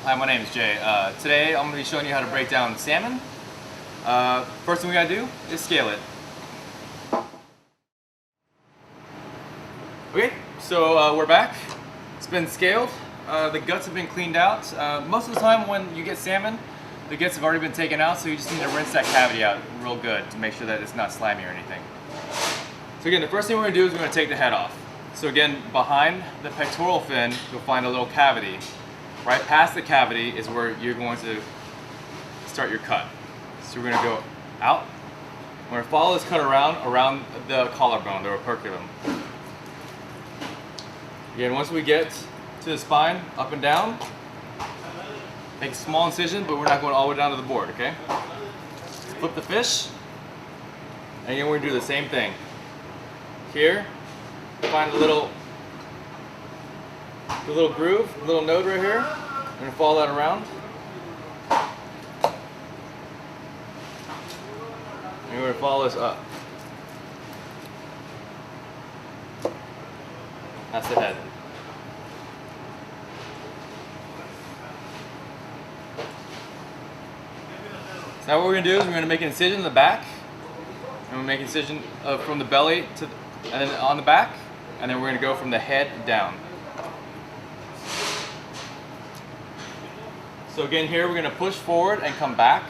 Hi, my name is Jay. Today I'm going to be showing you how to break down salmon. First thing we got to do is scale it. Okay, so we're back. It's been scaled. The guts have been cleaned out. Most of the time when you get salmon, the guts have already been taken out, so you just need to rinse that cavity out real good to make sure that it's not slimy or anything. So again, the first thing we're going to do is we're going to take the head off. So again, behind the pectoral fin, you'll find a little cavity. Right past the cavity is where you're going to start your cut. So we're going to go out. We're going to follow this cut around the collarbone, the operculum. Again, once we get to the spine, up and down, make a small incision, but we're not going all the way down to the board, okay? Flip the fish, and again, we're going to do the same thing. Here, find the little groove, the little node right here. I'm going to follow that around. And we're going to follow this up. That's the head. So now what we're going to do is we're going to make an incision in the back. And we'll make an incision from the belly to and then on the back. And then we're going to go from the head down. So again, here we're going to push forward and come back.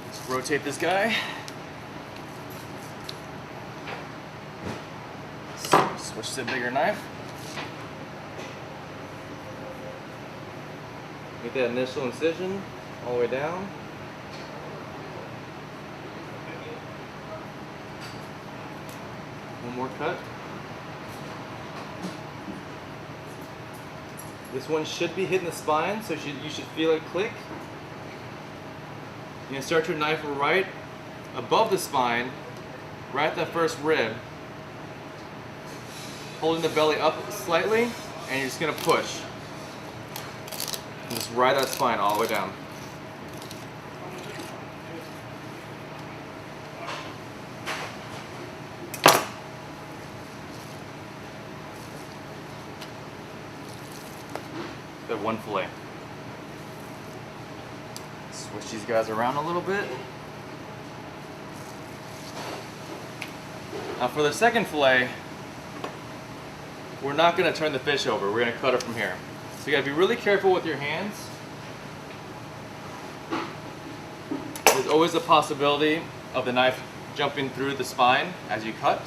Let's rotate this guy. Switch to a bigger knife. Get that initial incision all the way down. One more cut. This one should be hitting the spine, so you should feel it click. You're going to start your knife right above the spine, right at that first rib, holding the belly up slightly, and you're just going to push. And just ride that spine all the way down. Got one fillet. Switch these guys around a little bit. Now for the second fillet, we're not going to turn the fish over. We're going to cut it from here. So you got to be really careful with your hands. There's always a possibility of the knife jumping through the spine as you cut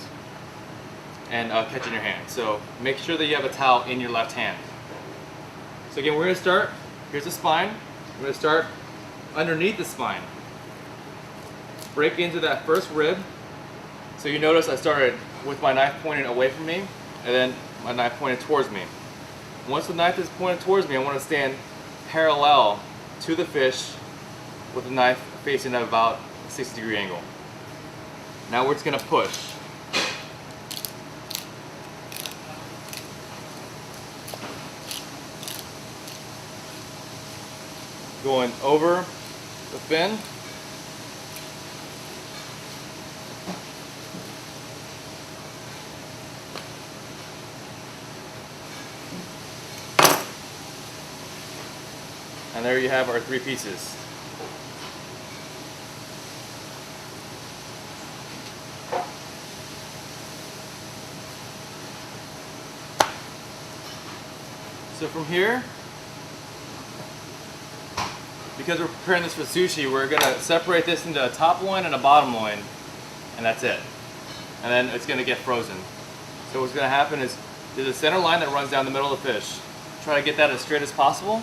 and catching your hand. So make sure that you have a towel in your left hand. So again, we're going to start, here's the spine, we're going to start underneath the spine. Break into that first rib. So you notice I started with my knife pointing away from me, and then my knife pointed towards me. Once the knife is pointed towards me, I want to stand parallel to the fish with the knife facing at about a 60-degree angle. Now we're just going to push. Going over the fin. And there you have our three pieces. So from here, because we're preparing this for sushi, we're going to separate this into a top loin and a bottom loin, and that's it. And then it's going to get frozen. So what's going to happen is there's a center line that runs down the middle of the fish. Try to get that as straight as possible.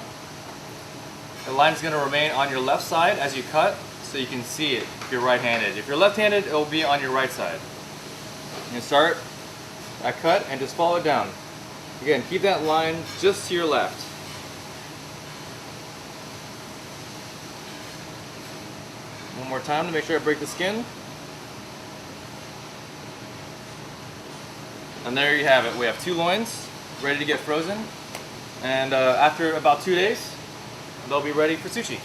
The line is going to remain on your left side as you cut, so you can see it if you're right-handed. If you're left-handed, it will be on your right side. You can start that cut and just follow it down. Again, keep that line just to your left. One more time to make sure I break the skin. And there you have it. We have 2 loins ready to get frozen. And after about 2 days, they'll be ready for sushi.